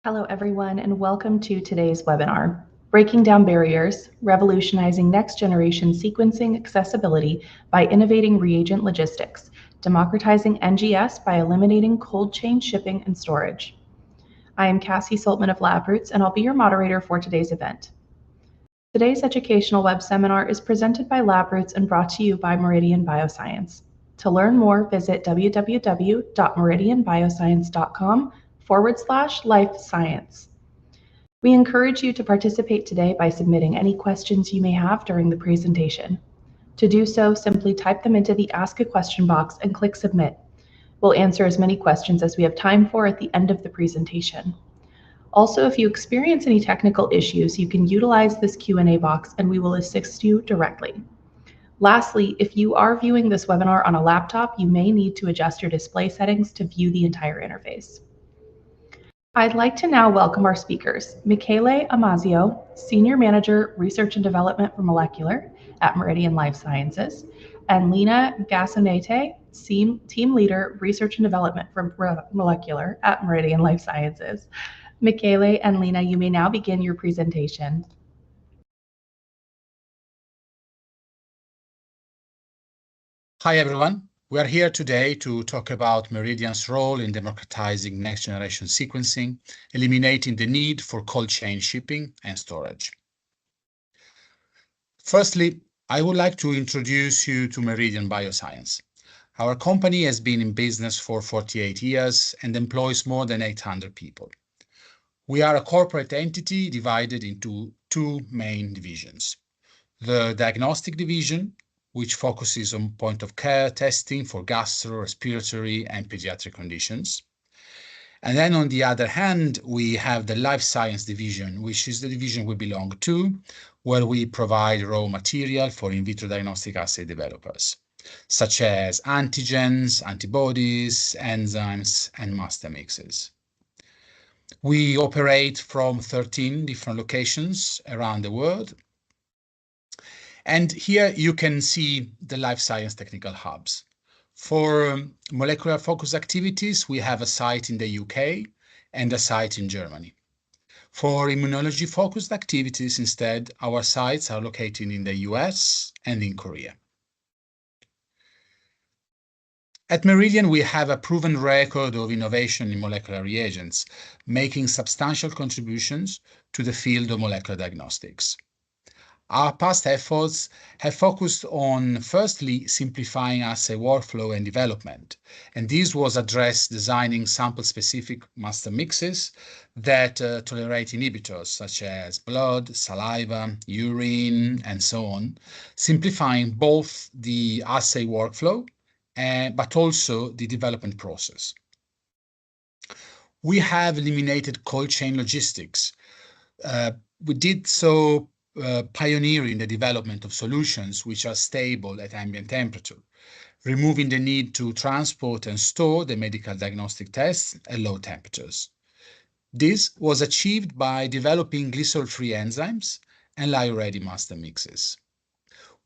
Hello, everyone, and welcome to today's webinar, Breaking Down Barriers, Revolutionizing Next-Generation Sequencing Accessibility by Innovating Reagent Logistics, Democratizing NGS by Eliminating Cold Chain Shipping and Storage. I am Cassie Saltman of LabRoots, and I'll be your moderator for today's event. Today's educational web seminar is presented by LabRoots and brought to you by Meridian Bioscience. To learn more, visit www.meridianbioscience.com/life science. We encourage you to participate today by submitting any questions you may have during the presentation. To do so, simply type them into the Ask a Question box and click Submit. We'll answer as many questions as we have time for at the end of the presentation. Also, if you experience any technical issues, you can utilize this Q&A box and we will assist you directly. Lastly, if you are viewing this webinar on a laptop, you may need to adjust your display settings to view the entire interface. I'd like to now welcome our speakers, Michele Amasio, Senior Manager, Research and Development for Molecular at Meridian Life Sciences, and Lina Gasiūnaitė, Team Leader, Research and Development for Molecular at Meridian Life Sciences. Michele and Lina, you may now begin your presentation. Hi, everyone. We are here today to talk about Meridian's role in democratizing next-generation sequencing, eliminating the need for cold chain shipping and storage. Firstly, I would like to introduce you to Meridian Bioscience. Our company has been in business for 48 years and employs more than 800 people. We are a corporate entity divided into two main divisions. The diagnostic division, which focuses on point-of-care testing for gastro, respiratory, and pediatric conditions. And then on the other hand, we have the life science division, which is the division we belong to, where we provide raw material for in-vitro diagnostic assay developers, such as antigens, antibodies, enzymes, and master mixes. We operate from 13 different locations around the world. And here you can see the life science technical hubs. For molecular focus activities, we have a site in the UK and a site in Germany. For immunology focused activities, instead, our sites are located in the US and in Korea. At Meridian, we have a proven record of innovation in molecular reagents, making substantial contributions to the field of molecular diagnostics. Our past efforts have focused on, firstly, simplifying assay workflow and development, and this was addressed designing sample-specific master mixes that tolerate inhibitors such as blood, saliva, urine, and so on, simplifying both the assay workflow but also the development process. We have eliminated cold chain logistics. We did so pioneering the development of solutions which are stable at ambient temperature, removing the need to transport and store the medical diagnostic tests at low temperatures. This was achieved by developing glycerol-free enzymes and lyo-ready master mixes.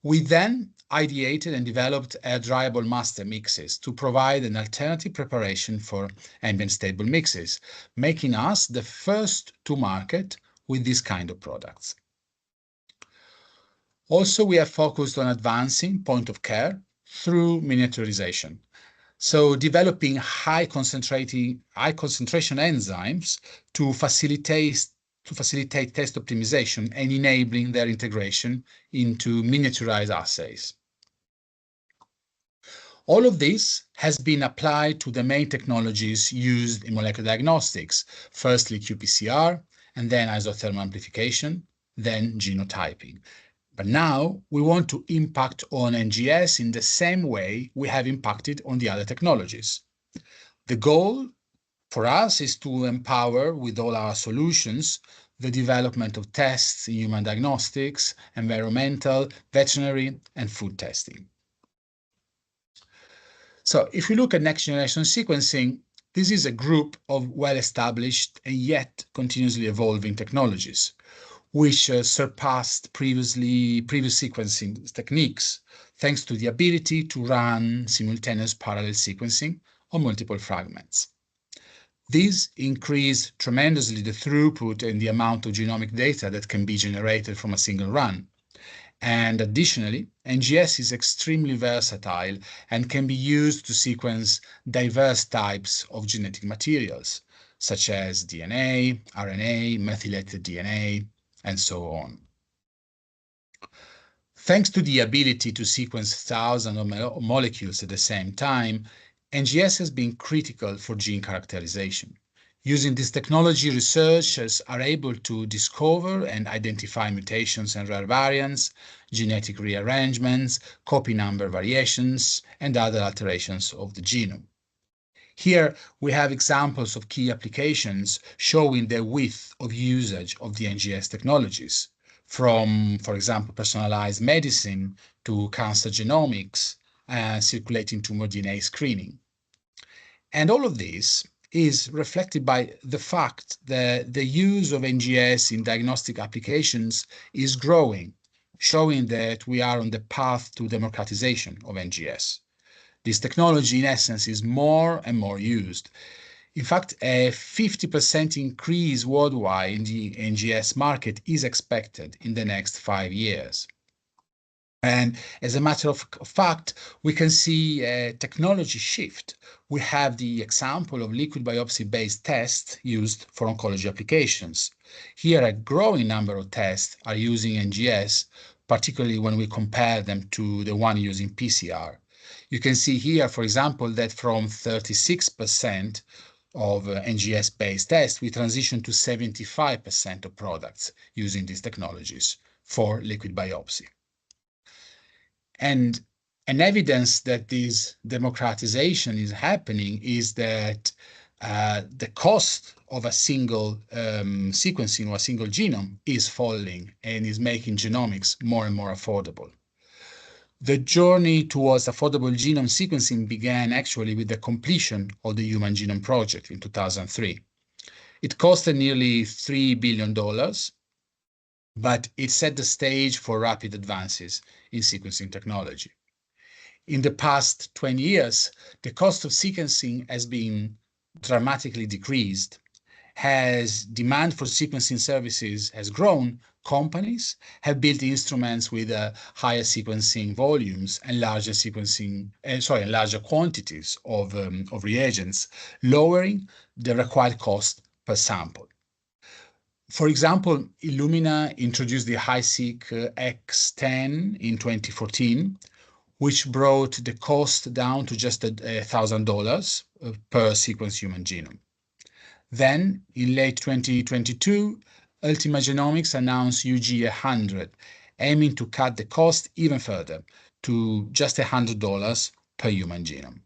We then ideated and developed air-dryable master mixes to provide an alternative preparation for ambient stable mixes, making us the first to market with this kind of products. Also, we have focused on advancing point of care through miniaturization. So developing high concentration enzymes to facilitate test optimization and enabling their integration into miniaturized assays. All of this has been applied to the main technologies used in molecular diagnostics, firstly qPCR, and then isothermal amplification, then genotyping. But now we want to impact on NGS in the same way we have impacted on the other technologies. The goal for us is to empower with all our solutions the development of tests in human diagnostics, environmental, veterinary, and food testing. So if we look at next generation sequencing, this is a group of well-established and yet continuously evolving technologies, which surpassed previous sequencing techniques, thanks to the ability to run simultaneous parallel sequencing on multiple fragments. These increase tremendously the throughput and the amount of genomic data that can be generated from a single run. And additionally, NGS is extremely versatile and can be used to sequence diverse types of genetic materials, such as DNA, RNA, methylated DNA, and so on. Thanks to the ability to sequence thousands of molecules at the same time, NGS has been critical for gene characterization. Using this technology, researchers are able to discover and identify mutations and rare variants, genetic rearrangements, copy number variations, and other alterations of the genome. Here we have examples of key applications showing the width of usage of the NGS technologies, from, for example, personalized medicine to cancer genomics and circulating tumor DNA screening. And all of this is reflected by the fact that the use of NGS in diagnostic applications is growing, showing that we are on the path to democratization of NGS. This technology, in essence, is more and more used. In fact, a 50% increase worldwide in the NGS market is expected in the next 5 years. And as a matter of fact, we can see a technology shift. We have the example of liquid biopsy-based tests used for oncology applications. Here, a growing number of tests are using NGS, particularly when we compare them to the one using PCR. You can see here, for example, that from 36% of NGS-based tests, we transition to 75% of products using these technologies for liquid biopsy. And an evidence that this democratization is happening is that the cost of a single sequencing or a single genome is falling and is making genomics more and more affordable. The journey towards affordable genome sequencing began actually with the completion of the Human Genome Project in 2003. It costed nearly $3 billion, but it set the stage for rapid advances in sequencing technology. In the past 20 years, the cost of sequencing has been dramatically decreased. As demand for sequencing services has grown, companies have built instruments with higher sequencing volumes and larger quantities of reagents, lowering the required cost per sample. For example, Illumina introduced the HiSeq X10 in 2014, which brought the cost down to just $1,000 per sequenced human genome. Then, in late 2022, Ultima Genomics announced UG100, aiming to cut the cost even further to just $100 per human genome.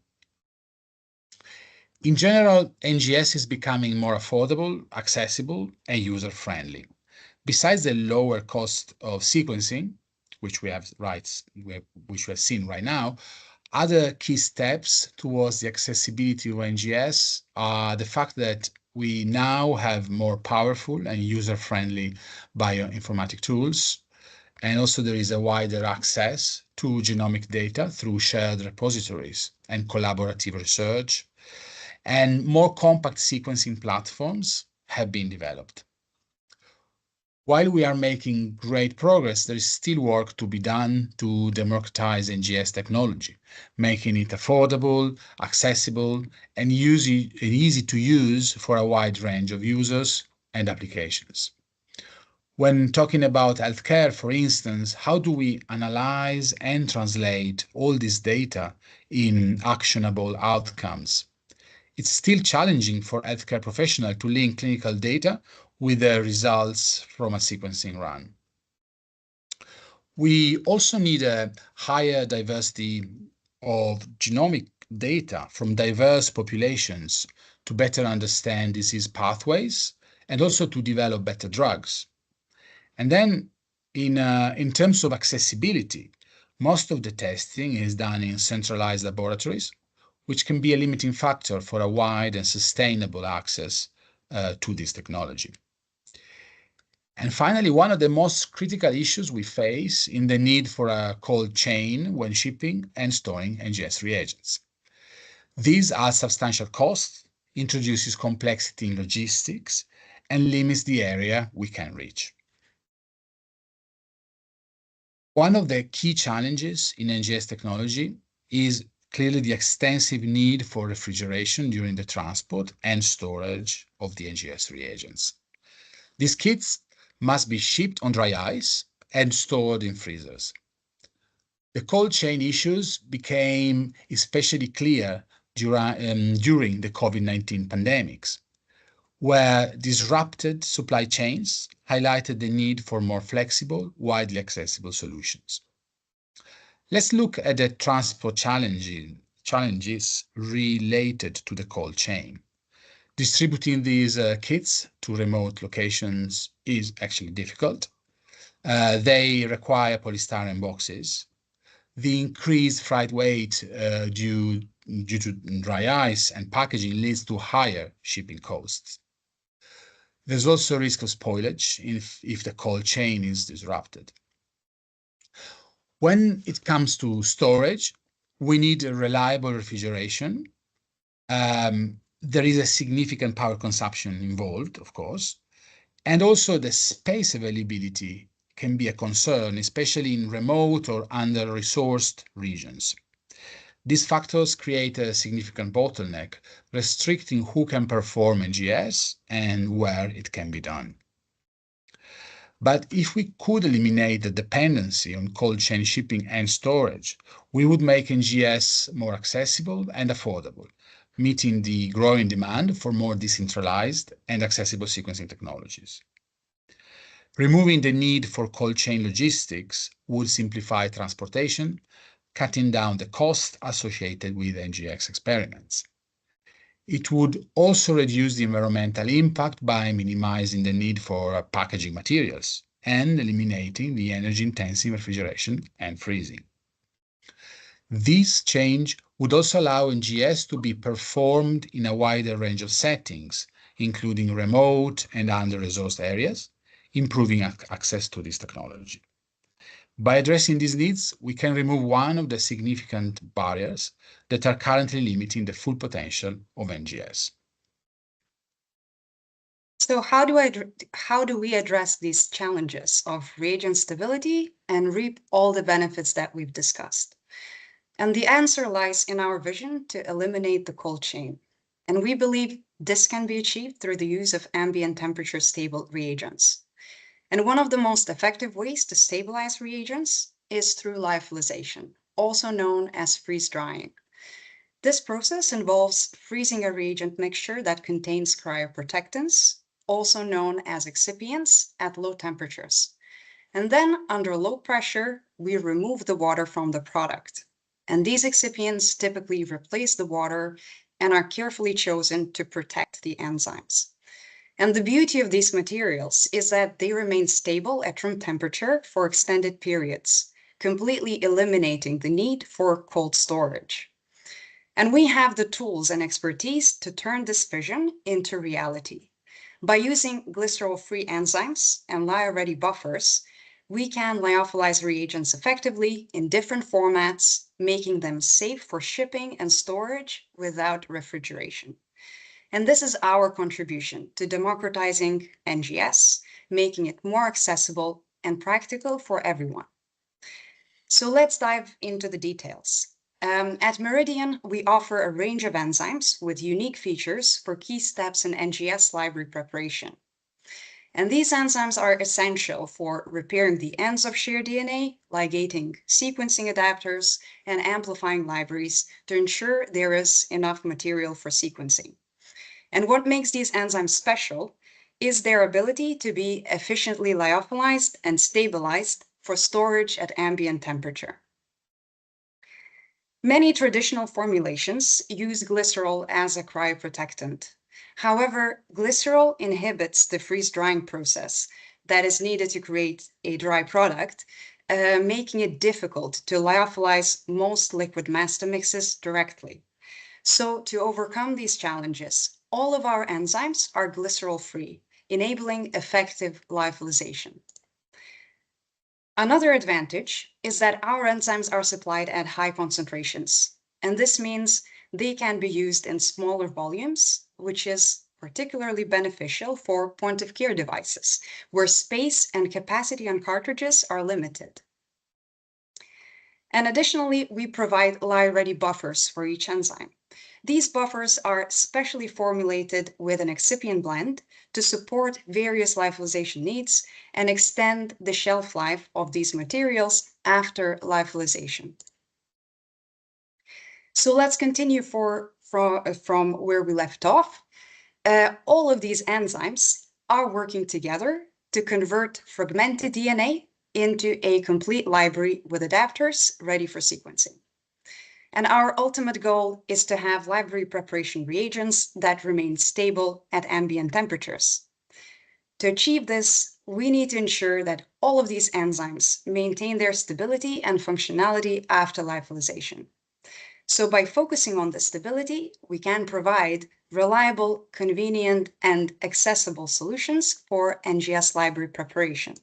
In general, NGS is becoming more affordable, accessible, and user-friendly. Besides the lower cost of sequencing, which we have seen right now, other key steps towards the accessibility of NGS are the fact that we now have more powerful and user-friendly bioinformatic tools, and also there is a wider access to genomic data through shared repositories and collaborative research, and more compact sequencing platforms have been developed. While we are making great progress, there is still work to be done to democratize NGS technology, making it affordable, accessible, and easy to use for a wide range of users and applications. When talking about healthcare, for instance, how do we analyze and translate all this data in actionable outcomes? It's still challenging for healthcare professionals to link clinical data with the results from a sequencing run. We also need a higher diversity of genomic data from diverse populations to better understand disease pathways and also to develop better drugs. And then in terms of accessibility, most of the testing is done in centralized laboratories, which can be a limiting factor for a wide and sustainable access to this technology. And finally, one of the most critical issues we face is the need for a cold chain when shipping and storing NGS reagents. These are substantial costs, introduces complexity in logistics, and limits the area we can reach. One of the key challenges in NGS technology is clearly the extensive need for refrigeration during the transport and storage of the NGS reagents. These kits must be shipped on dry ice and stored in freezers. The cold chain issues became especially clear during the COVID-19 pandemics, where disrupted supply chains highlighted the need for more flexible, widely accessible solutions. Let's look at the transport challenges related to the cold chain. Distributing these kits to remote locations is actually difficult. They require polystyrene boxes. The increased freight weight due to dry ice and packaging leads to higher shipping costs. There's also risk of spoilage if the cold chain is disrupted. When it comes to storage, we need a reliable refrigeration. There is a significant power consumption involved, of course, and also the space availability can be a concern, especially in remote or under-resourced regions. These factors create a significant bottleneck, restricting who can perform NGS and where it can be done. But if we could eliminate the dependency on cold chain shipping and storage, we would make NGS more accessible and affordable, meeting the growing demand for more decentralized and accessible sequencing technologies. Removing the need for cold chain logistics would simplify transportation, cutting down the cost associated with NGS experiments. It would also reduce the environmental impact by minimizing the need for packaging materials and eliminating the energy-intensive refrigeration and freezing. This change would also allow NGS to be performed in a wider range of settings, including remote and under-resourced areas, improving access to this technology. By addressing these needs, we can remove one of the significant barriers that are currently limiting the full potential of NGS. So how do we address these challenges of reagent stability and reap all the benefits that we've discussed? And the answer lies in our vision to eliminate the cold chain. And we believe this can be achieved through the use of ambient temperature stable reagents. And one of the most effective ways to stabilize reagents is through lyophilization, also known as freeze drying. This process involves freezing a reagent mixture that contains cryoprotectants, also known as excipients, at low temperatures. And then, under low pressure, we remove the water from the product. And these excipients typically replace the water and are carefully chosen to protect the enzymes. And the beauty of these materials is that they remain stable at room temperature for extended periods, completely eliminating the need for cold storage. And we have the tools and expertise to turn this vision into reality. By using glycerol-free enzymes and lyo-ready buffers, we can lyophilize reagents effectively in different formats, making them safe for shipping and storage without refrigeration. And this is our contribution to democratizing NGS, making it more accessible and practical for everyone. So let's dive into the details. At Meridian, we offer a range of enzymes with unique features for key steps in NGS library preparation. And these enzymes are essential for repairing the ends of shared DNA, ligating sequencing adapters, and amplifying libraries to ensure there is enough material for sequencing. And what makes these enzymes special is their ability to be efficiently lyophilized and stabilized for storage at ambient temperature. Many traditional formulations use glycerol as a cryoprotectant. However, glycerol inhibits the freeze-drying process that is needed to create a dry product, making it difficult to lyophilize most liquid master mixes directly. So to overcome these challenges, all of our enzymes are glycerol-free, enabling effective lyophilization. Another advantage is that our enzymes are supplied at high concentrations, and this means they can be used in smaller volumes, which is particularly beneficial for point-of-care devices, where space and capacity on cartridges are limited. And additionally, we provide lie-ready buffers for each enzyme. These buffers are specially formulated with an excipient blend to support various lyophilization needs and extend the shelf life of these materials after lyophilization. So let's continue from where we left off. All of these enzymes are working together to convert fragmented DNA into a complete library with adapters ready for sequencing. And our ultimate goal is to have library preparation reagents that remain stable at ambient temperatures. To achieve this, we need to ensure that all of these enzymes maintain their stability and functionality after lyophilization. So by focusing on the stability, we can provide reliable, convenient, and accessible solutions for NGS library preparation.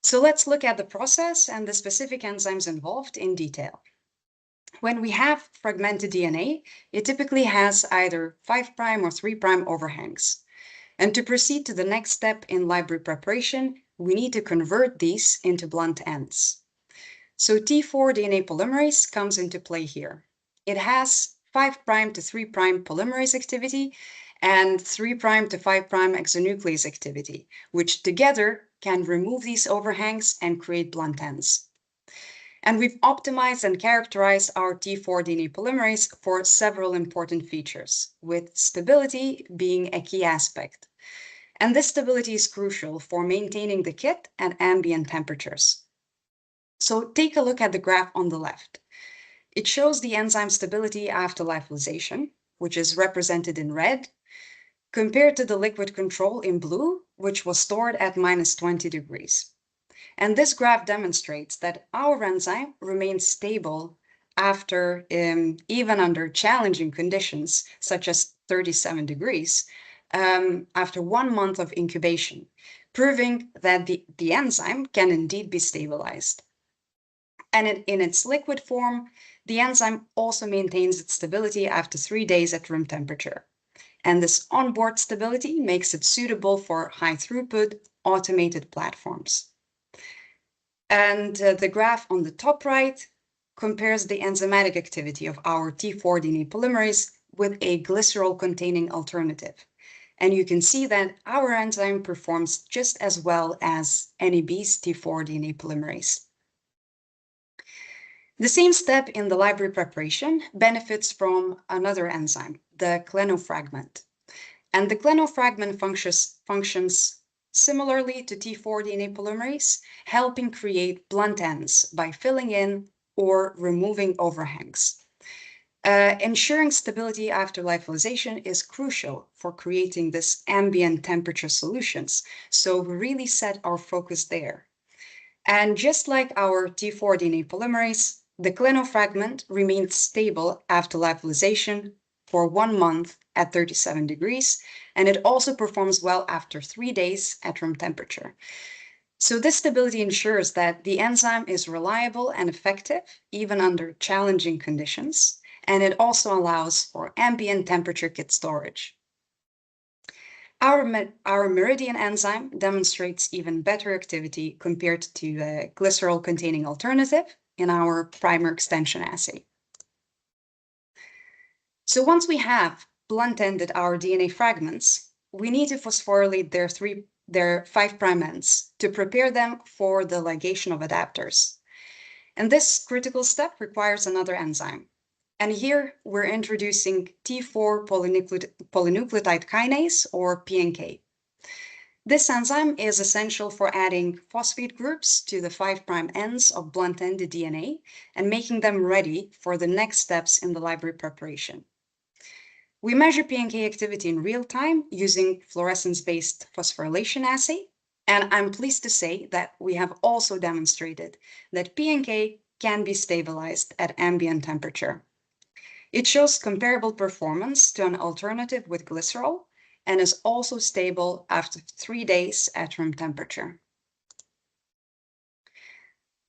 So let's look at the process and the specific enzymes involved in detail. When we have fragmented DNA, it typically has either 5' or 3' overhangs. And to proceed to the next step in library preparation, we need to convert these into blunt ends. So T4 DNA polymerase comes into play here. It has 5' to 3' polymerase activity and 3' to 5' exonuclease activity, which together can remove these overhangs and create blunt ends. And we've optimized and characterized our T4 DNA polymerase for several important features, with stability being a key aspect. And this stability is crucial for maintaining the kit at ambient temperatures. So take a look at the graph on the left. It shows the enzyme stability after lyophilization, which is represented in red, compared to the liquid control in blue, which was stored at -20 degrees. And this graph demonstrates that our enzyme remains stable after, even under challenging conditions, such as 37 degrees, after 1 month of incubation, proving that the enzyme can indeed be stabilized. And in its liquid form, the enzyme also maintains its stability after 3 days at room temperature. And this onboard stability makes it suitable for high throughput automated platforms. And the graph on the top right compares the enzymatic activity of our T4 DNA polymerase with a glycerol-containing alternative. And you can see that our enzyme performs just as well as NAB's T4 DNA polymerase. The same step in the library preparation benefits from another enzyme, the clenofragment. And the clenofragment functions similarly to T4 DNA polymerase, helping create blunt ends by filling in or removing overhangs. Ensuring stability after lyophilization is crucial for creating this ambient temperature solutions, so we really set our focus there. And just like our T4 DNA polymerase, the clenofragment remains stable after lyophilization for 1 month at 37 degrees, and it also performs well after 3 days at room temperature. So this stability ensures that the enzyme is reliable and effective, even under challenging conditions, and it also allows for ambient temperature kit storage. Our Meridian enzyme demonstrates even better activity compared to the glycerol-containing alternative in our primer extension assay. So once we have blunt-ended our DNA fragments, we need to phosphorylate their 5' ends to prepare them for the ligation of adapters. And this critical step requires another enzyme. And here we're introducing T4 polynucleotide kinase, or PNK. This enzyme is essential for adding phosphate groups to the 5' ends of blunt-ended DNA and making them ready for the next steps in the library preparation. We measure PNK activity in real time using fluorescence-based phosphorylation assay, and I'm pleased to say that we have also demonstrated that PNK can be stabilized at ambient temperature. It shows comparable performance to an alternative with glycerol and is also stable after 3 days at room temperature.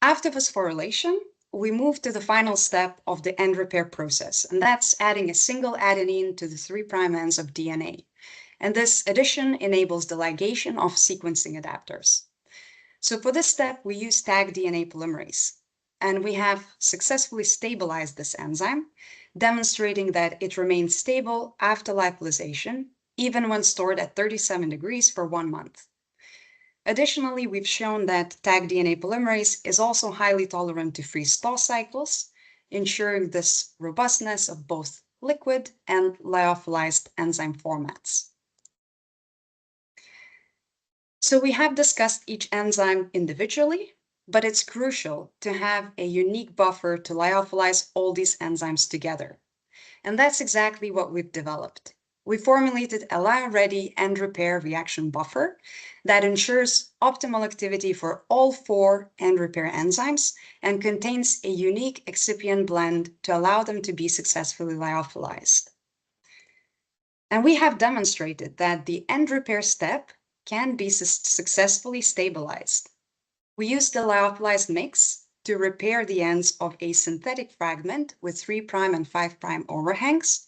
After phosphorylation, we move to the final step of the end repair process, and that's adding a single adenine to the 3' ends of DNA. And this addition enables the ligation of sequencing adapters. So for this step, we use tag DNA polymerase, and we have successfully stabilized this enzyme, demonstrating that it remains stable after lyophilization, even when stored at 37 degrees for 1 month. Additionally, we've shown that tag DNA polymerase is also highly tolerant to freeze-thaw cycles, ensuring this robustness of both liquid and lyophilized enzyme formats. So we have discussed each enzyme individually, but it's crucial to have a unique buffer to lyophilize all these enzymes together. And that's exactly what we've developed. We formulated a lyo-ready end repair reaction buffer that ensures optimal activity for all 4 end repair enzymes and contains a unique excipient blend to allow them to be successfully lyophilized. And we have demonstrated that the end repair step can be successfully stabilized. We used the lyophilized mix to repair the ends of a synthetic fragment with 3' and 5' overhangs.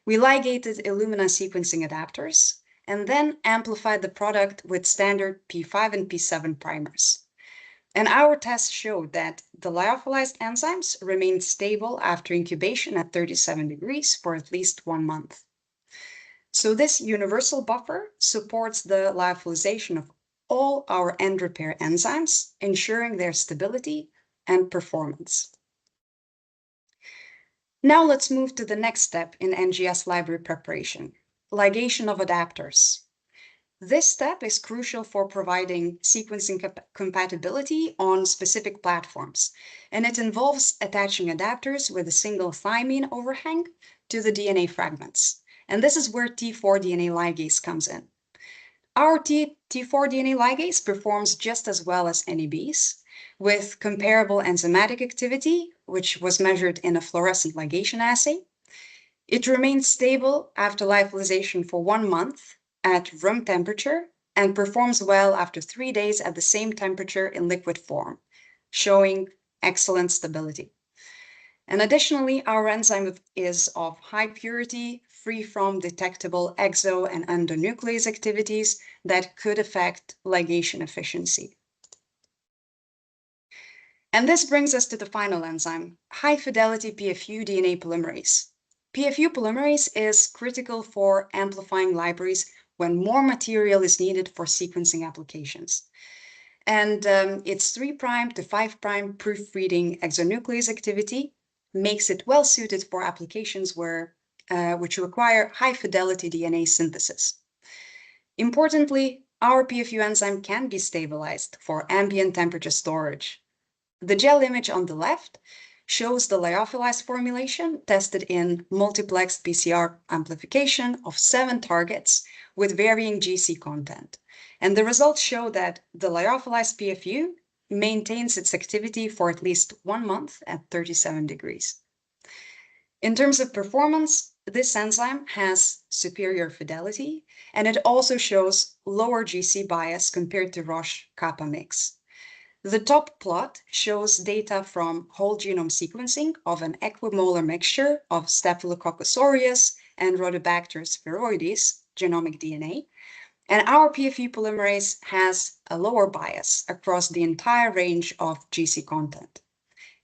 We ligated Illumina sequencing adapters and then amplified the product with standard P5 and P7 primers. And our tests showed that the lyophilized enzymes remained stable after incubation at 37 degrees for at least 1 month. So this universal buffer supports the lyophilization of all our end repair enzymes, ensuring their stability and performance. Now let's move to the next step in NGS library preparation, ligation of adapters. This step is crucial for providing sequencing compatibility on specific platforms, and it involves attaching adapters with a single thymine overhang to the DNA fragments. And this is where T4 DNA ligase comes in. Our T4 DNA ligase performs just as well as NEBs, with comparable enzymatic activity, which was measured in a fluorescent ligation assay. It remains stable after lyophilization for 1 month at room temperature and performs well after 3 days at the same temperature in liquid form, showing excellent stability. And additionally, our enzyme is of high purity, free from detectable exo and endonuclease activities that could affect ligation efficiency. And this brings us to the final enzyme, high-fidelity PFU DNA polymerase. PFU polymerase is critical for amplifying libraries when more material is needed for sequencing applications. And its 3' to 5' proofreading exonuclease activity makes it well suited for applications which require high-fidelity DNA synthesis. Importantly, our PFU enzyme can be stabilized for ambient temperature storage. The gel image on the left shows the lyophilized formulation tested in multiplexed PCR amplification of 7 targets with varying GC content. And the results show that the lyophilized PFU maintains its activity for at least 1 month at 37 degrees. In terms of performance, this enzyme has superior fidelity, and it also shows lower GC bias compared to Roche kappa mix. The top plot shows data from whole genome sequencing of an equimolar mixture of Staphylococcus aureus and Rhodobacter spheroides genomic DNA, and our PFU polymerase has a lower bias across the entire range of GC content.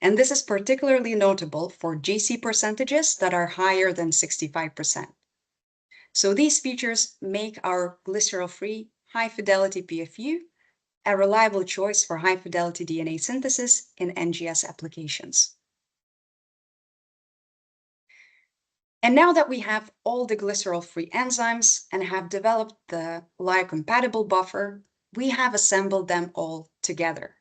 And this is particularly notable for GC percentages that are higher than 65%. So these features make our glycerol-free high-fidelity PFU a reliable choice for high-fidelity DNA synthesis in NGS applications. And now that we have all the glycerol-free enzymes and have developed the lyo-compatible buffer, we have assembled them all together.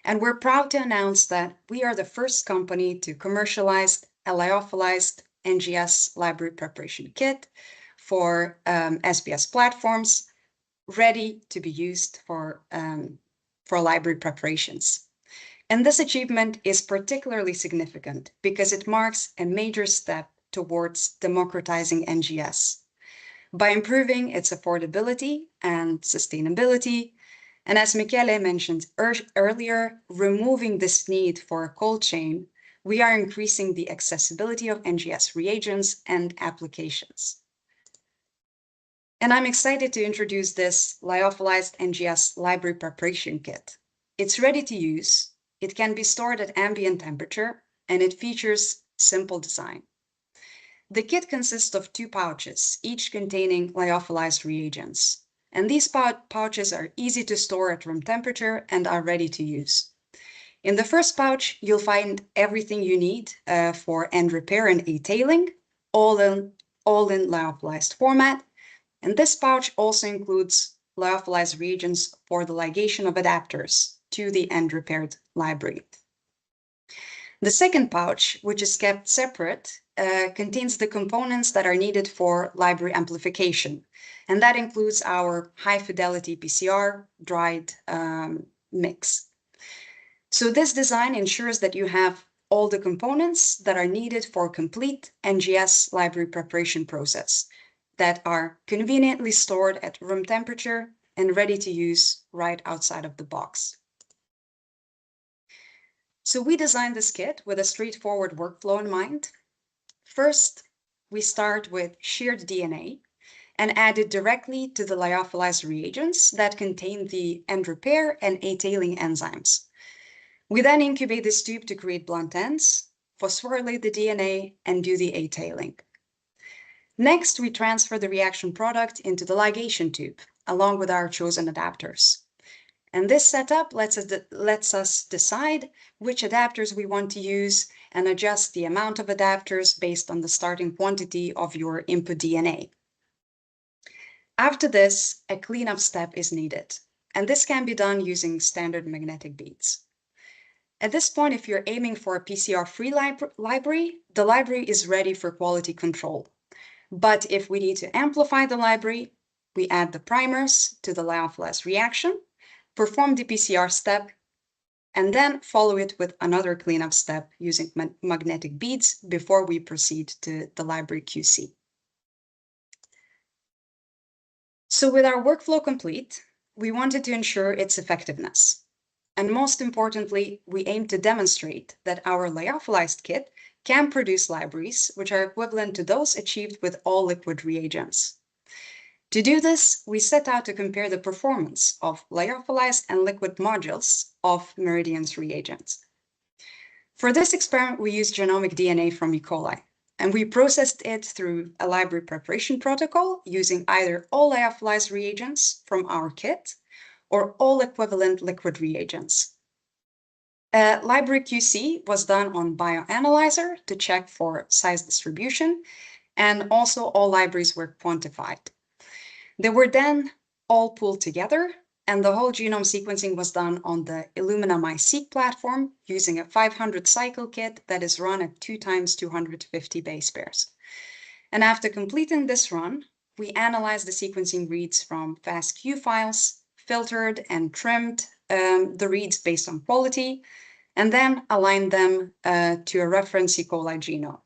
And we're proud to announce that we are the first company to commercialize a lyophilized NGS library preparation kit for SBS platforms, ready to be used for library preparations. And this achievement is particularly significant because it marks a major step towards democratizing NGS. By improving its affordability and sustainability, And as Michele mentioned earlier, removing this need for a cold chain, we are increasing the accessibility of NGS reagents and applications. And I'm excited to introduce this lyophilized NGS library preparation kit. It's ready to use, it can be stored at ambient temperature, and it features simple design. The kit consists of 2 pouches, each containing lyophilized reagents. And these pouches are easy to store at room temperature and are ready to use. In the first pouch, you'll find everything you need for end repair and e-tailing, all in lyophilized format. And this pouch also includes lyophilized reagents for the ligation of adapters to the end repaired library. The second pouch, which is kept separate, contains the components that are needed for library amplification. And that includes our high-fidelity PCR dried mix. So this design ensures that you have all the components that are needed for complete NGS library preparation process that are conveniently stored at room temperature and ready to use right outside of the box. So we designed this kit with a straightforward workflow in mind. First, we start with sheared DNA and add it directly to the lyophilized reagents that contain the end repair and e-tailing enzymes. We then incubate this tube to create blunt ends, phosphorylate the DNA, and do the e-tailing. Next, we transfer the reaction product into the ligation tube, along with our chosen adapters. And this setup lets us decide which adapters we want to use and adjust the amount of adapters based on the starting quantity of your input DNA. After this, a cleanup step is needed, and this can be done using standard magnetic beads. At this point, if you're aiming for a PCR-free library, the library is ready for quality control. But if we need to amplify the library, we add the primers to the lyophilized reaction, perform the PCR step, and then follow it with another cleanup step using magnetic beads before we proceed to the library QC. So with our workflow complete, we wanted to ensure its effectiveness. And most importantly, we aim to demonstrate that our lyophilized kit can produce libraries which are equivalent to those achieved with all liquid reagents. To do this, we set out to compare the performance of lyophilized and liquid modules of Meridian's reagents. For this experiment, we used genomic DNA from E. coli, and we processed it through a library preparation protocol using either all lyophilized reagents from our kit or all equivalent liquid reagents. Library QC was done on bioanalyzer to check for size distribution, and also all libraries were quantified. They were then all pulled together, and the whole genome sequencing was done on the Illumina MySeq platform using a 500 cycle kit that is run at 2 × 250 base pairs. And after completing this run, we analyzed the sequencing reads from FASTQ files, filtered and trimmed the reads based on quality, and then aligned them to a reference E. coli genome.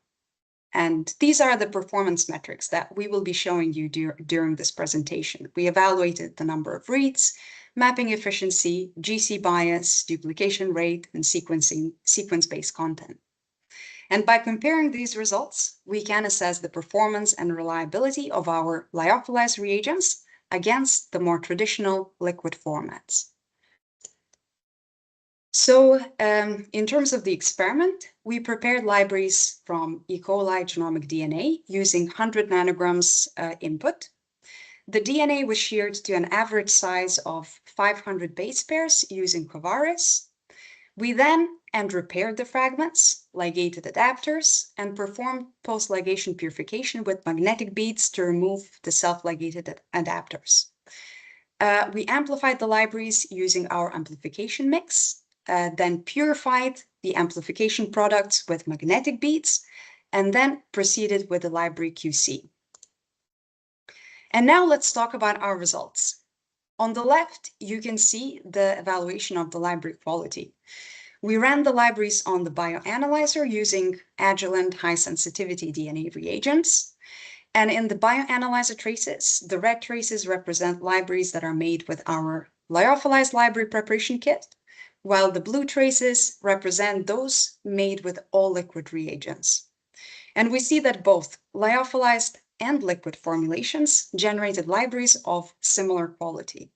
And these are the performance metrics that we will be showing you during this presentation. We evaluated the number of reads, mapping efficiency, GC bias, duplication rate, and sequence-based content. And by comparing these results, we can assess the performance and reliability of our lyophilized reagents against the more traditional liquid formats. So in terms of the experiment, we prepared libraries from E. coli genomic DNA using 100 nanograms input. The DNA was sheared to an average size of 500 base pairs using Covaris. We then end repaired the fragments, ligated adapters, and performed post-ligation purification with magnetic beads to remove the self-ligated adapters. We amplified the libraries using our amplification mix, then purified the amplification products with magnetic beads, and then proceeded with the library QC. And now let's talk about our results. On the left, you can see the evaluation of the library quality. We ran the libraries on the bioanalyzer using Agilent high-sensitivity DNA reagents. And in the bioanalyzer traces, the red traces represent libraries that are made with our lyophilized library preparation kit, while the blue traces represent those made with all liquid reagents. And we see that both lyophilized and liquid formulations generated libraries of similar quality.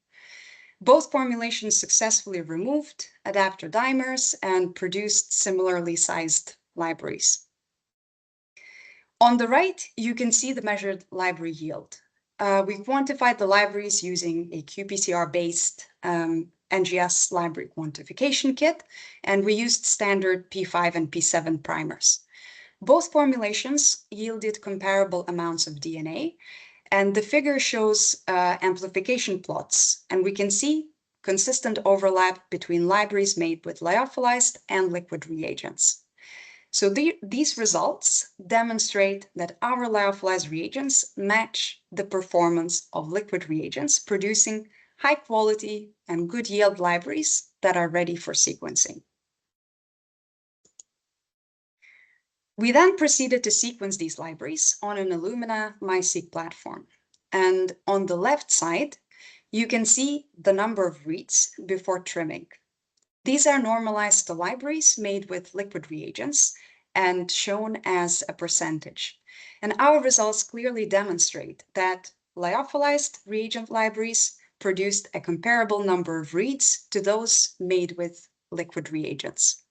Both formulations successfully removed adapter dimers and produced similarly sized libraries. On the right, you can see the measured library yield. We quantified the libraries using a qPCR-based NGS library quantification kit, and we used standard P5 and P7 primers. Both formulations yielded comparable amounts of DNA, and the figure shows amplification plots, and we can see consistent overlap between libraries made with lyophilized and liquid reagents. So these results demonstrate that our lyophilized reagents match the performance of liquid reagents, producing high quality and good yield libraries that are ready for sequencing. We then proceeded to sequence these libraries on an Illumina MiSeq platform. And on the left side, you can see the number of reads before trimming. These are normalized to libraries made with liquid reagents and shown as a percentage. And our results clearly demonstrate that lyophilized reagent libraries produced a comparable number of reads to those made with liquid reagents.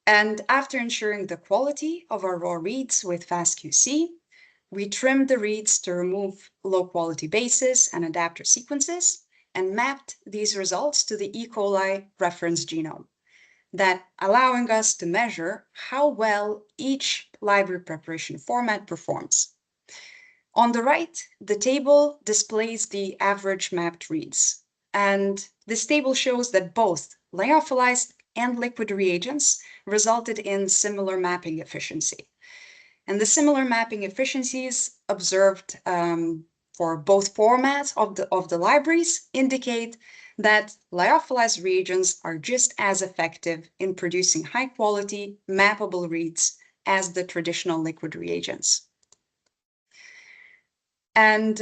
And after ensuring the quality of our raw reads with FastQC, we trimmed the reads to remove low-quality bases and adapter sequences and mapped these results to the E. coli reference genome, that allowing us to measure how well each library preparation format performs. On the right, the table displays the average mapped reads, and this table shows that both lyophilized and liquid reagents resulted in similar mapping efficiency. And the similar mapping efficiencies observed for both formats of the libraries indicate that lyophilized reagents are just as effective in producing high-quality, mappable reads as the traditional liquid reagents. And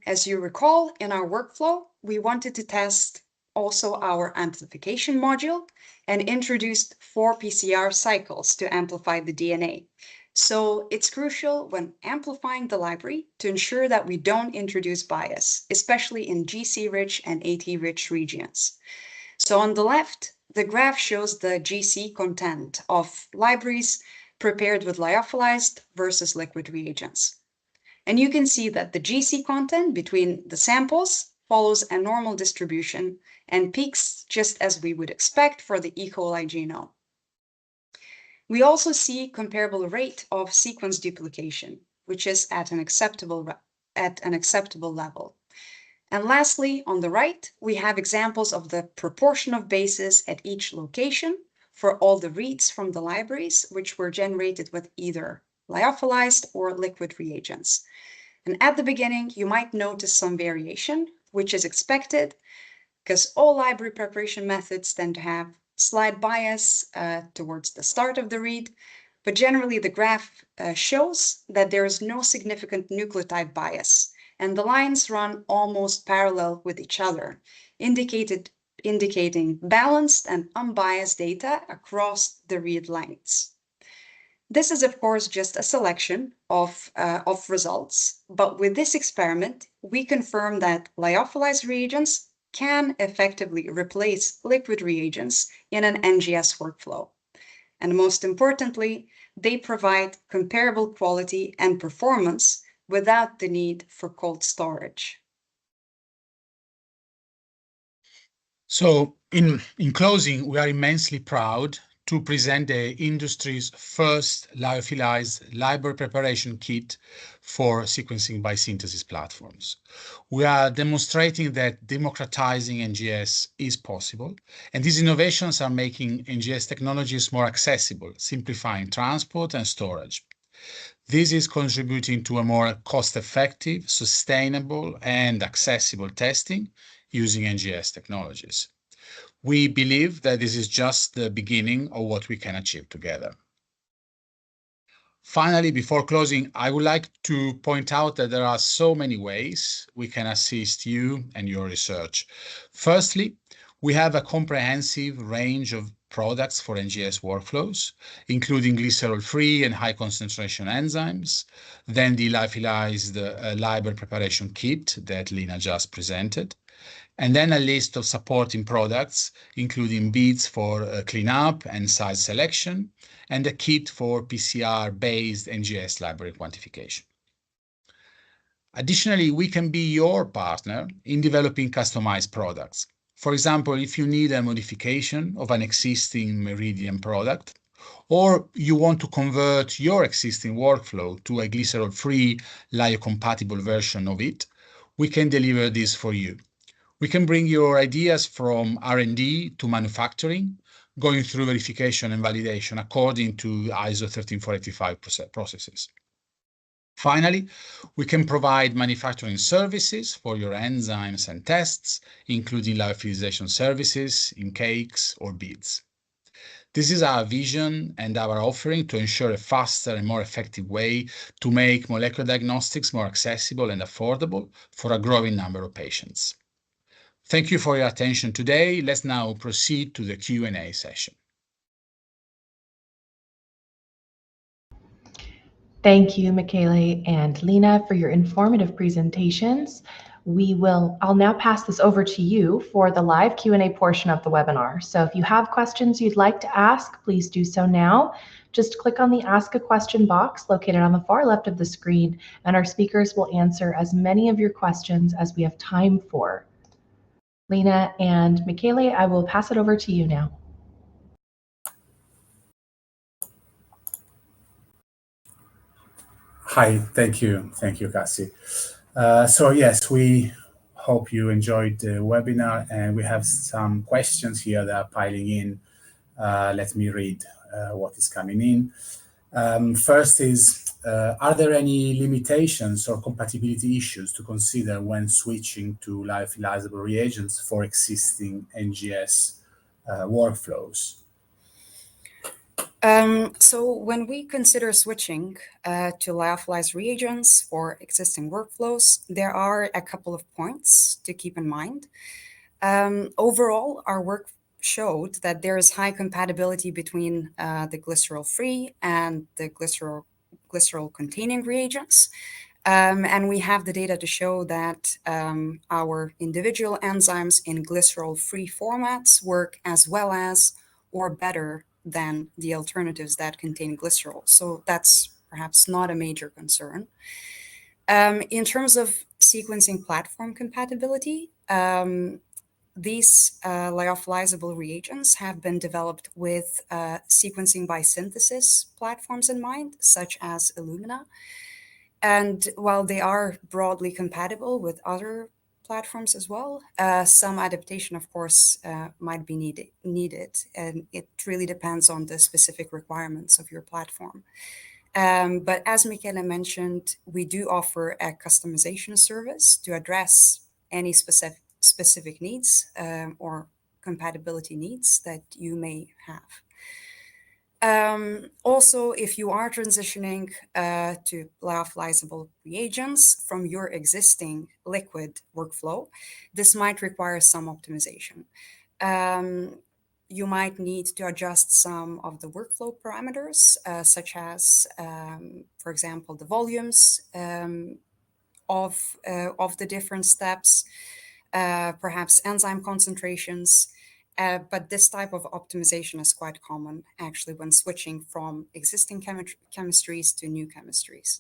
as you recall, in our workflow, we wanted to test also our amplification module and introduced 4 PCR cycles to amplify the DNA. So it's crucial when amplifying the library to ensure that we don't introduce bias, especially in GC-rich and AT-rich regions. So on the left, the graph shows the GC content of libraries prepared with lyophilized versus liquid reagents. And you can see that the GC content between the samples follows a normal distribution and peaks just as we would expect for the E. coli genome. We also see comparable rate of sequence duplication, which is at an acceptable level. And lastly, on the right, we have examples of the proportion of bases at each location for all the reads from the libraries, which were generated with either lyophilized or liquid reagents. And at the beginning, you might notice some variation, which is expected because all library preparation methods tend to have slight bias towards the start of the read, but generally the graph shows that there is no significant nucleotide bias, and the lines run almost parallel with each other, indicating balanced and unbiased data across the read lengths. This is, of course, just a selection of results, but with this experiment, we confirm that lyophilized reagents can effectively replace liquid reagents in an NGS workflow. And most importantly, they provide comparable quality and performance without the need for cold storage. So in closing, we are immensely proud to present the industry's first lyophilized library preparation kit for sequencing by synthesis platforms. We are demonstrating that democratizing NGS is possible, and these innovations are making NGS technologies more accessible, simplifying transport and storage. This is contributing to a more cost-effective, sustainable, and accessible testing using NGS technologies. We believe that this is just the beginning of what we can achieve together. Finally, before closing, I would like to point out that there are so many ways we can assist you and your research. Firstly, we have a comprehensive range of products for NGS workflows, including glycerol-free and high-concentration enzymes, then the lyophilized library preparation kit that Lina just presented, and then a list of supporting products, including beads for cleanup and size selection, and a kit for PCR-based NGS library quantification. Additionally, we can be your partner in developing customized products. For example, if you need a modification of an existing Meridian product, or you want to convert your existing workflow to a glycerol-free, lyo-compatible version of it, we can deliver this for you. We can bring your ideas from R&D to manufacturing, going through verification and validation according to ISO 13485 processes. Finally, we can provide manufacturing services for your enzymes and tests, including lyophilization services in cakes or beads. This is our vision and our offering to ensure a faster and more effective way to make molecular diagnostics more accessible and affordable for a growing number of patients. Thank you for your attention today. Let's now proceed to the Q&A session. Thank you, Michele and Lina, for your informative presentations. I'll now pass this over to you for the live Q&A portion of the webinar. So if you have questions you'd like to ask, please do so now. Just click on the Ask a Question box located on the far left of the screen, and our speakers will answer as many of your questions as we have time for. Lina and Michele, I will pass it over to you now. Hi, thank you, Cassie. So yes, we hope you enjoyed the webinar, and we have some questions here that are piling in. Let me read what is coming in. First is, are there any limitations or compatibility issues to consider when switching to lyophilizable reagents for existing NGS workflows? So when we consider switching to lyophilized reagents for existing workflows, there are a couple of points to keep in mind. Overall, our work showed that there is high compatibility between the glycerol-free and the glycerol-containing reagents. And we have the data to show that our individual enzymes in glycerol-free formats work as well as or better than the alternatives that contain glycerol. So that's perhaps not a major concern. In terms of sequencing platform compatibility, these lyophilizable reagents have been developed with sequencing by synthesis platforms in mind, such as Illumina. And while they are broadly compatible with other platforms as well, some adaptation, of course, might be needed, and it really depends on the specific requirements of your platform. But as Michele mentioned, we do offer a customization service to address any specific needs or compatibility needs that you may have. Also, if you are transitioning to lyophilizable reagents from your existing liquid workflow, this might require some optimization. You might need to adjust some of the workflow parameters, such as, for example, the volumes of the different steps, perhaps enzyme concentrations. But this type of optimization is quite common, actually, when switching from existing chemistries to new chemistries.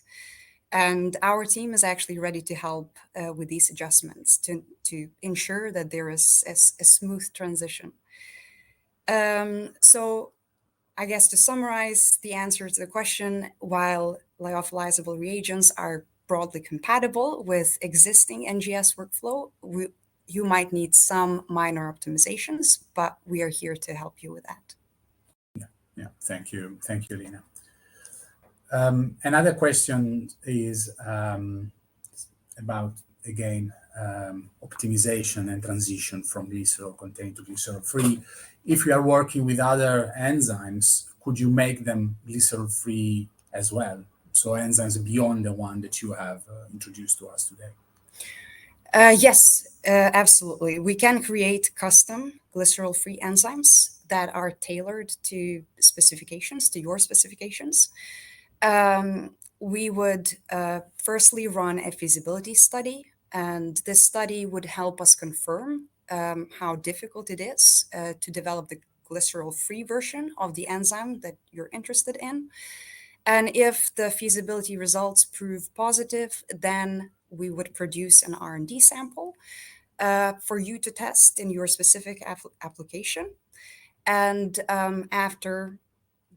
And our team is actually ready to help with these adjustments to ensure that there is a smooth transition. So I guess to summarize the answer to the question, while lyophilizable reagents are broadly compatible with existing NGS workflow, you might need some minor optimizations, but we are here to help you with that. Yeah. Thank you, Lina. Another question is about, again, optimization and transition from glycerol-contained to glycerol-free. If you are working with other enzymes, could you make them glycerol-free as well. So enzymes beyond the one that you have introduced to us today. Yes, absolutely. We can create custom glycerol-free enzymes that are tailored to specifications, to your specifications. We would firstly run a feasibility study, and this study would help us confirm how difficult it is to develop the glycerol-free version of the enzyme that you're interested in. And if the feasibility results prove positive, then we would produce an R&D sample for you to test in your specific application. And after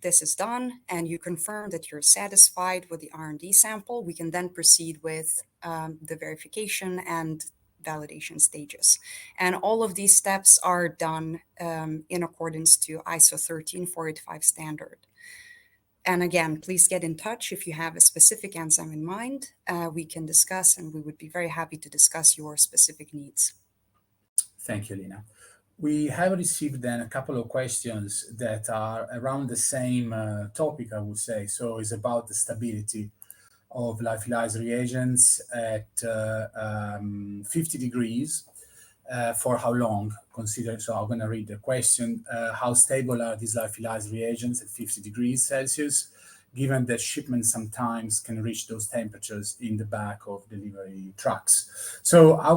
this is done and you confirm that you're satisfied with the R&D sample, we can then proceed with the verification and validation stages. And all of these steps are done in accordance to ISO 13485 standard. And again, please get in touch if you have a specific enzyme in mind. We can discuss, and we would be very happy to discuss your specific needs. Thank you, Lina. We have received then a couple of questions that are around the same topic, I would say. So it's about the stability of lyophilized reagents at 50 degrees. For how long? So I'm going to read the question. How stable are these lyophilized reagents at 50 degrees Celsius, given that shipments sometimes can reach those temperatures in the back of delivery trucks? So I'm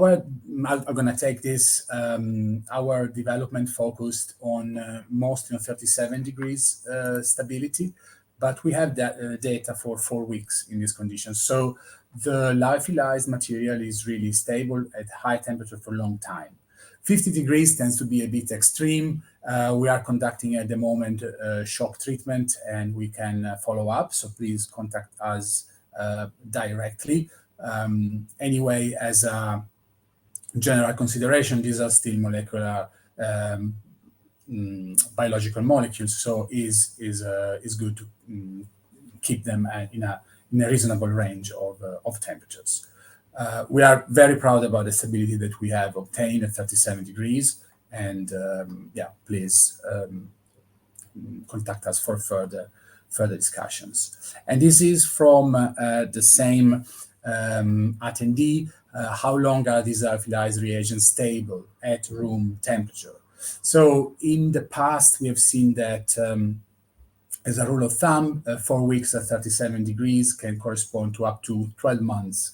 going to take this. Our development focused on mostly on 37 degrees stability, but we have that data for 4 weeks in these conditions. So the lyophilized material is really stable at high temperature for a long time. 50 degrees tends to be a bit extreme. We are conducting at the moment shock treatment, and we can follow up. So please contact us directly. Anyway, as a general consideration, these are still molecular biological molecules, so is good to keep them in a reasonable range of temperatures. We are very proud about the stability that we have obtained at 37 degrees, and please contact us for further discussions. And this is from the same attendee. How long are these lyophilized reagents stable at room temperature? So in the past, we have seen that as a rule of thumb, 4 weeks at 37 degrees can correspond to up to 12 months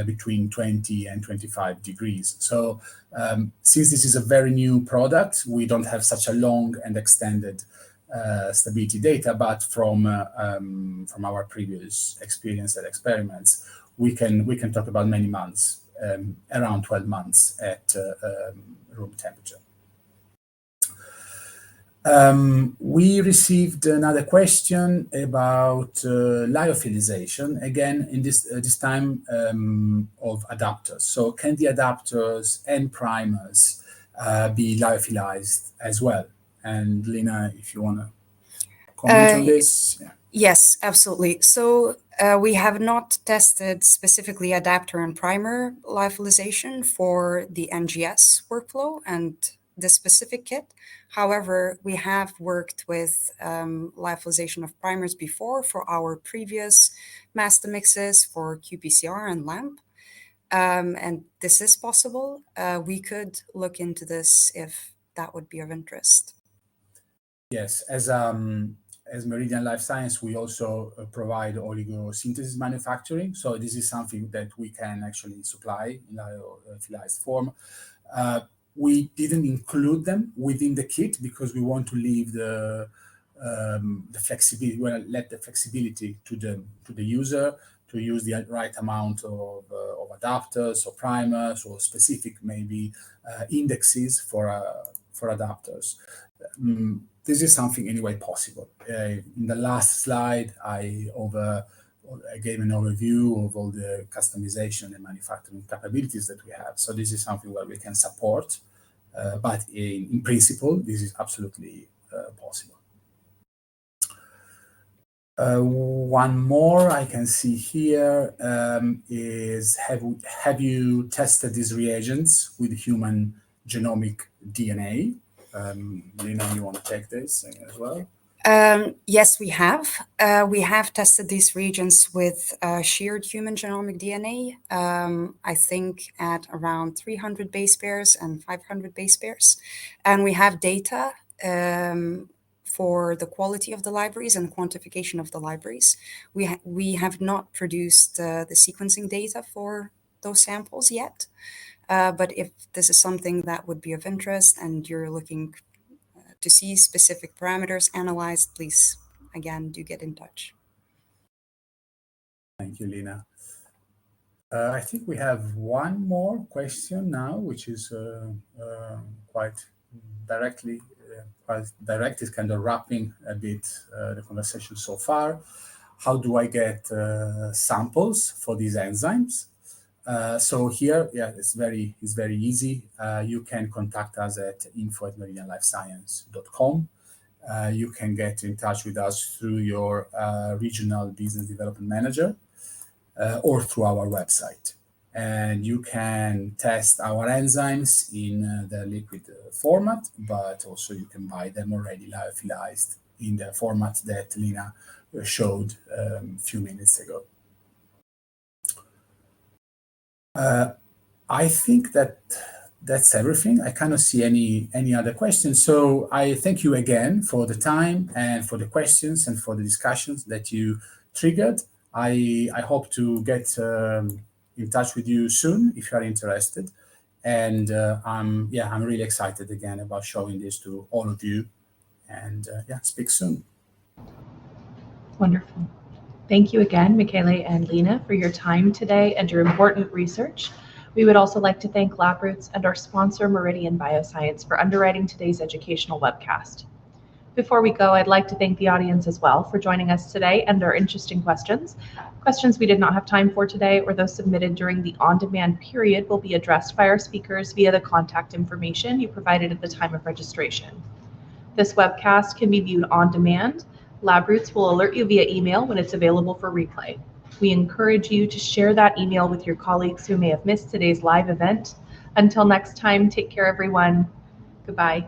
between 20 and 25 degrees. So since this is a very new product, we don't have such a long and extended stability data, but from our previous experience and experiments, we can talk about many months, around 12 months at room temperature. We received another question about lyophilization, again, in this time of adapters. So can the adapters and primers be lyophilized as well? And Lina, if you want to comment on this. Yeah. Yes, absolutely. So we have not tested specifically adapter and primer lyophilization for the NGS workflow and the specific kit. However, we have worked with lyophilization of primers before for our previous master mixes for qPCR and LAMP. And this is possible. We could look into this if that would be of interest. Yes, as Meridian Life Science, we also provide oligosynthesis manufacturing. So this is something that we can actually supply in lyophilized form. We didn't include them within the kit because we want to leave the flexibility. We want to let the flexibility to the user to use the right amount of adapters or primers or specific maybe indexes for adapters. This is something anyway possible. In the last slide, I gave an overview of all the customization and manufacturing capabilities that we have. So this is something where we can support, but in principle, this is absolutely possible. One more I can see here is have you tested these reagents with human genomic DNA? Lina, you want to take this as well? Yes, we have. We have tested these reagents with shared human genomic DNA, I think at around 300 base pairs and 500 base pairs. And we have data for the quality of the libraries and quantification of the libraries. We have not produced the sequencing data for those samples yet. But if this is something that would be of interest and you're looking to see specific parameters analyzed, please, again, do get in touch. Thank you, Lina. I think we have one more question now, which is quite direct. It's kind of wrapping a bit the conversation so far. How do I get samples for these enzymes? So here, yeah, it's very easy. You can contact us at info@meridianlifescience.com. You can get in touch with us through your regional business development manager or through our website. And you can test our enzymes in the liquid format, but also you can buy them already lyophilized in the format that Lina showed a few minutes ago. I think that's everything. I cannot see any other questions. So I thank you again for the time and for the questions and for the discussions that you triggered. I hope to get in touch with you soon if you are interested. And I'm really excited again about showing this to all of you. And speak soon. Wonderful. Thank you again, Michele and Lina, for your time today and your important research. We would also like to thank LabRoots and our sponsor, Meridian Bioscience, for underwriting today's educational webcast. Before we go, I'd like to thank the audience as well for joining us today and our interesting questions. Questions we did not have time for today or those submitted during the on-demand period will be addressed by our speakers via the contact information you provided at the time of registration. This webcast can be viewed on demand. LabRoots will alert you via email when it's available for replay. We encourage you to share that email with your colleagues who may have missed today's live event. Until next time, take care, everyone. Goodbye.